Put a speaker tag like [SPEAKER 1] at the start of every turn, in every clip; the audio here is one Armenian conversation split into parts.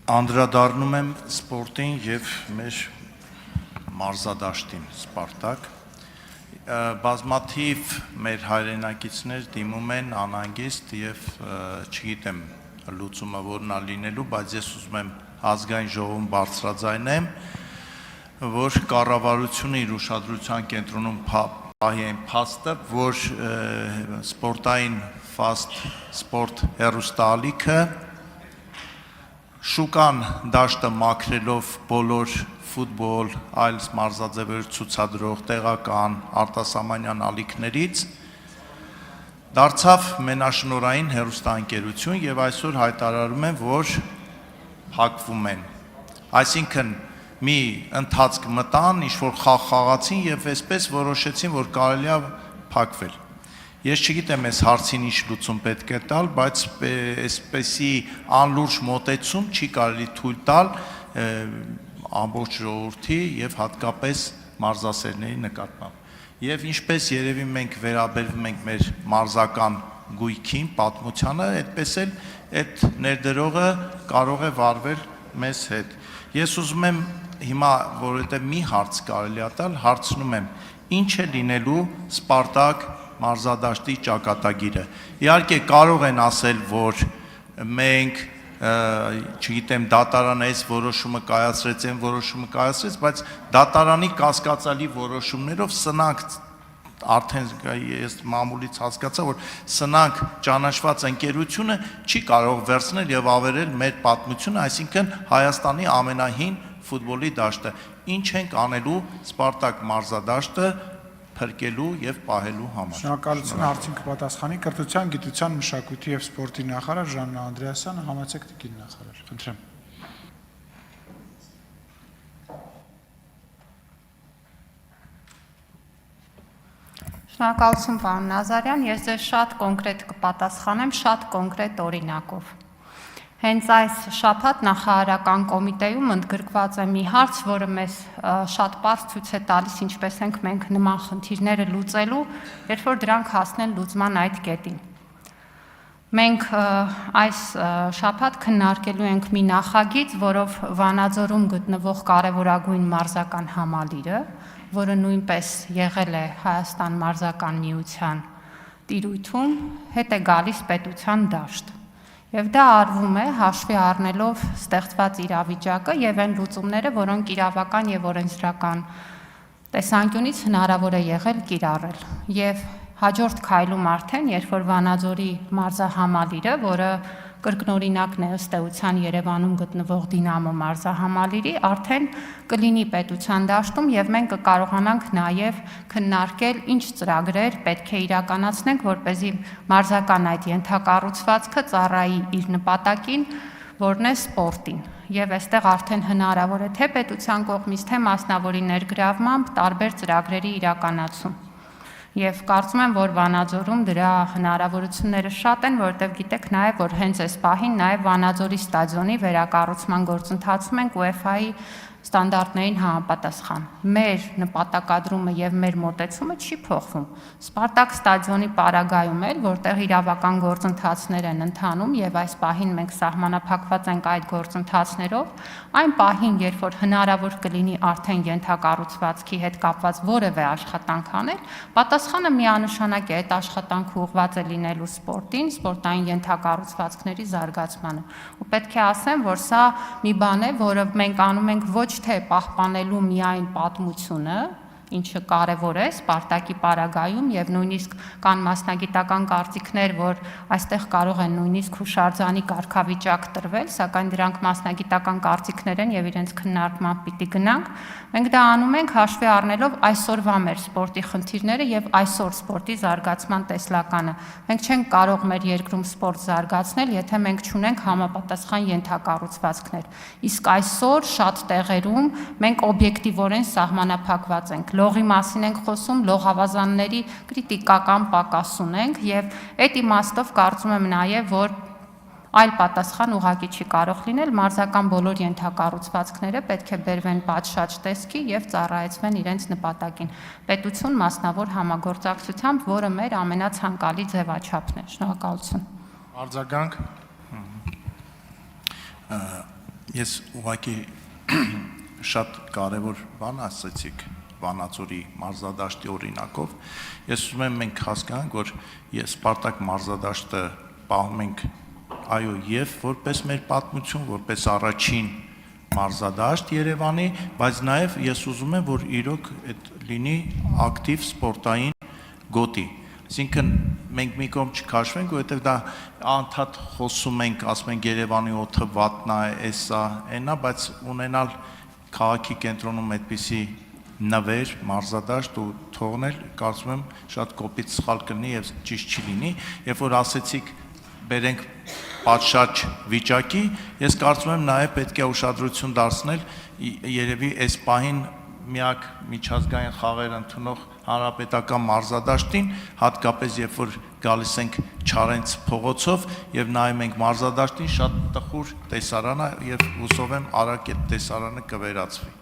[SPEAKER 1] Անդրադառնում եմ սպորտին եւ մեր մարզադաշտին Սպարտակ։ Բազմաթիվ մեր հայրենակիցներ դիմում են անհանգիստ եւ չգիտեմ լուծումը որն է լինելու, բայց ես ուզում եմ ազգային ժողովում բարձրաձայնեմ, որ կառավարությունը իր ուշադրության կենտրոնում պահի այն փաստը, որ սպորտային ֆաստ սպորտ հեռուստաալիքը շուկան դաշտը մաքրելով բոլոր ֆուտբոլ, այլ մարզաձևեր ցուցադրող տեղական արտասահմանյան ալիքներից դարձավ մենաշնորհային հեռուստաընկերություն եւ այսօր հայտարարում են, որ փակվում են։ Այսինքն մի ընթացք մտան, ինչ-որ խաղացին եւ այսպես որոշեցին, որ կարելի է փակվել։ Ես չգիտեմ այս հարցին ինչ լուծում պետք է տալ, բայց այսպեսի անլուրջ մոտեցում չի կարելի թույլ տալ ամբողջ ժողովրդի եւ հատկապես մարզասերների նկատմամբ։ Եվ ինչպես երևի մենք վերաբերվում ենք մեր մարզական գույքին, պատմությանը, այդպես էլ այդ ներդրողը կարող է վարվել մեզ հետ։ Ես ուզում եմ հիմա, որովհետեւ մի հարց կարելի է տալ, հարցնում եմ, ինչ է լինելու Սպարտակ մարզադաշտի ճակատագիրը։ Իհարկե կարող են ասել, որ մենք, չգիտեմ, դատարանը այս որոշումը կայացրեց, այն որոշումը կայացրեց, բայց դատարանի կասկածալի որոշումներով սնանք արդեն ես մամուլից հասկացա, որ սնանք ճանաչված ընկերությունը չի կարող վերցնել եւ ավերել մեր պատմությունը, այսինքն Հայաստանի ամենահին ֆուտբոլի դաշտը։ Ինչ ենք անելու Սպարտակ մարզադաշտը փրկելու եւ պահելու համար։
[SPEAKER 2] Շնորհակալություն, հարցին կպատասխանի Կրթության, Գիտության, Մշակույթի եւ Սպորտի նախարար Ժաննա Անդրեասյանը, համեցեք տիկին նախարար, խնդրեմ։
[SPEAKER 3] Շնորհակալություն, պարոն Նազարյան, ես ձեզ շատ կոնկրետ կպատասխանեմ, շատ կոնկրետ օրինակով։ Հենց այս շաբաթ նախարարական կոմիտեում ընդգրկված է մի հարց, որը մեզ շատ պարզ ցույց է տալիս, ինչպես ենք մենք նման խնդիրները լուծելու, երբ որ դրանք հասնեն լուծման այդ կետին։ Մենք այս շաբաթ քննարկելու ենք մի նախագիծ, որով Վանաձորում գտնվող կարևորագույն մարզական համալիրը, որը նույնպես եղել է Հայաստան մարզական միության տիրույթում, հետ է գալիս պետության դաշտ։ Եվ դա արվում է հաշվի առնելով ստեղծված իրավիճակը եւ այն լուծումները, որոնք իրավական եւ օրենսդրական տեսանկյունից հնարավոր է եղել կիրառել։ Եվ հաջորդ քայլում արդեն, երբ որ Վանաձորի մարզահամալիրը, որը կրկնօրինակն է ըստ էության Երևանում գտնվող Դինամո մարզահամալիրի, արդեն կլինի պետության դաշտում եւ մենք կկարողանանք նաեւ քննարկել ինչ ծրագրեր պետք է իրականացնենք, որպեսզի մարզական այդ ենթակառուցվածքը ծառայի իր նպատակին, որն է սպորտին։ Եվ այստեղ արդեն հնարավոր է թե պետության կողմից, թե մասնավորի ներգրավմամբ տարբեր ծրագրերի իրականացում։ Եվ կարծում եմ, որ Վանաձորում դրա հնարավորությունները շատ են, որովհետև գիտեք նաև, որ հենց այս պահին նաև Վանաձորի ստադիոնի վերակառուցման գործընթացում ենք UEFA-ի ստանդարտներին համապատասխան։ Մեր նպատակադրումը եւ մեր մոտեցումը չի փոխվում։ Սպարտակ ստադիոնի պարագայում էլ, որտեղ իրավական գործընթացներ են ընթանում եւ այս պահին մենք սահմանափակված ենք այդ գործընթացներով, այն պահին, երբ որ հնարավոր կլինի արդեն ենթակառուցվածքի հետ կապված որևէ աշխատանք անել, պատասխանը միանշանակ է, այդ աշխատանքը ուղղված է լինելու սպորտին, սպորտային ենթակառուցվածքների զարգացմանը։ Ու պետք է ասեմ, որ սա մի բան է, որը մենք անում ենք ոչ թե պահպանելու միայն պատմությունը, ինչը կարևոր է Սպարտակի պարագայում եւ նույնիսկ կան մասնագիտական կարծիքներ, որ այստեղ կարող են նույնիսկ հուշարձանի կարգավիճակ տրվել, սակայն դրանք մասնագիտական կարծիքներ են եւ իրենց քննարկման պիտի գնանք։ Մենք դա անում ենք հաշվի առնելով այսօրվա մեր սպորտի խնդիրները եւ այսօր սպորտի զարգացման տեսլականը։ Մենք չենք կարող մեր երկրում սպորտ զարգացնել, եթե մենք չունենք համապատասխան ենթակառուցվածքներ։ Իսկ այսօր շատ տեղերում մենք օբյեկտիվորեն սահմանափակված ենք։ Լողի մասին ենք խոսում, լողավազանների կրիտիկական պակաս ունենք եւ այդ իմաստով կարծում եմ նաեւ, որ այլ պատասխան ուղղակի չի կարող լինել, մարզական բոլոր ենթակառուցվածքները պետք է բերվեն պատշաճ տեսքի եւ ծառայեցվեն իրենց նպատակին։ Պետություն մասնավոր համագործակցությամբ, որը մեր ամենացանկալի ձևաչափն է։ Շնորհակալություն։
[SPEAKER 1] Արձագանք։ Ես ուղղակի շատ կարևոր բան ասացիք Վանաձորի մարզադաշտի օրինակով։ Ես ուզում եմ մենք հասկանանք, որ Սպարտակ մարզադաշտը պահում ենք այո եւ որպես մեր պատմություն, որպես առաջին մարզադաշտ Երևանի, բայց նաեւ ես ուզում եմ, որ իրոք այդ լինի ակտիվ սպորտային գոտի։ Այսինքն մենք մի կողմ չքաշվենք, որովհետեւ դա անդադ խոսում ենք, ասում ենք Երևանի օդը վատնա է, էսա, այնա, բայց ունենալ քաղաքի կենտրոնում այդպիսի նվեր, մարզադաշտ ու թողնել, կարծում եմ շատ կոպիտ սխալ կլինի եւ ճիշտ չի լինի, երբ որ ասեցիք բերենք պատշաճ վիճակի, ես կարծում եմ նաեւ պետք է ուշադրություն դարձնել երևի այս պահին միակ միջազգային խաղեր ընդունող հանրապետական մարզադաշտին, հատկապես երբ որ գալիս ենք Չարենց փողոցով եւ նայում ենք մարզադաշտին, շատ տխուր տեսարան է եւ հուսով եմ արագ այդ տեսարանը կվերացվի։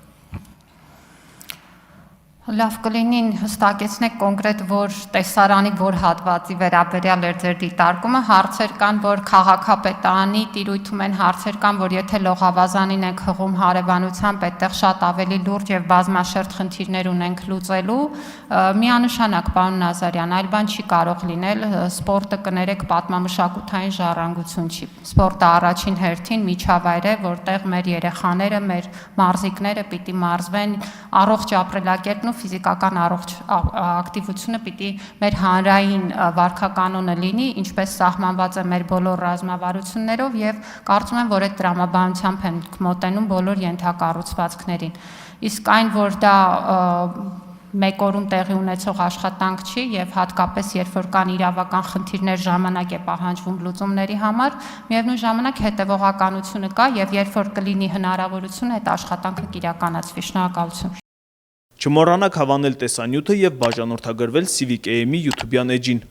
[SPEAKER 3] Լավ կլինի հստակեցնեք կոնկրետ որ տեսարանի որ հատվածի վերաբերյալ էր ձեր դիտարկումը, հարցեր կան, որ քաղաքապետարանի տիրույթում են հարցեր կան, որ եթե լողավազանին ենք հղում հարևանությամբ, այդտեղ շատ ավելի լուրջ եւ բազմաշերտ խնդիրներ ունենք լուծելու, միանշանակ պարոն Նազարյան, այլ բան չի կարող լինել, սպորտը կներեք պատմամշակութային ժառանգություն չի։ Սպորտը առաջին հերթին միջավայր է, որտեղ մեր երեխաները, մեր մարզիկները պիտի մարզվեն, առողջ ապրելակերպն ֆիզիկական առողջ ակտիվությունը պիտի մեր հանրային վարքականոնը լինի, ինչպես սահմանված է մեր բոլոր ռազմավարություններով եւ կարծում եմ, որ այդ տրամաբանությամբ են մոտենում բոլոր ենթակառուցվածքներին։ Իսկ այն, որ դա մեկ օրում տեղի ունեցող աշխատանք չի եւ հատկապես երբ որ կան իրավական խնդիրներ ժամանակ է պահանջվում լուծումների համար, միևնույն ժամանակ հետեւողականությունը կա եւ երբ որ կլինի հնարավորություն այդ աշխատանքը կիրականացվի։ Շնորհակալություն։
[SPEAKER 4] Չմոռանաք հավանել տեսանյութը եւ բաժանորդագրվել Civic AM-ի YouTube-յան էջին։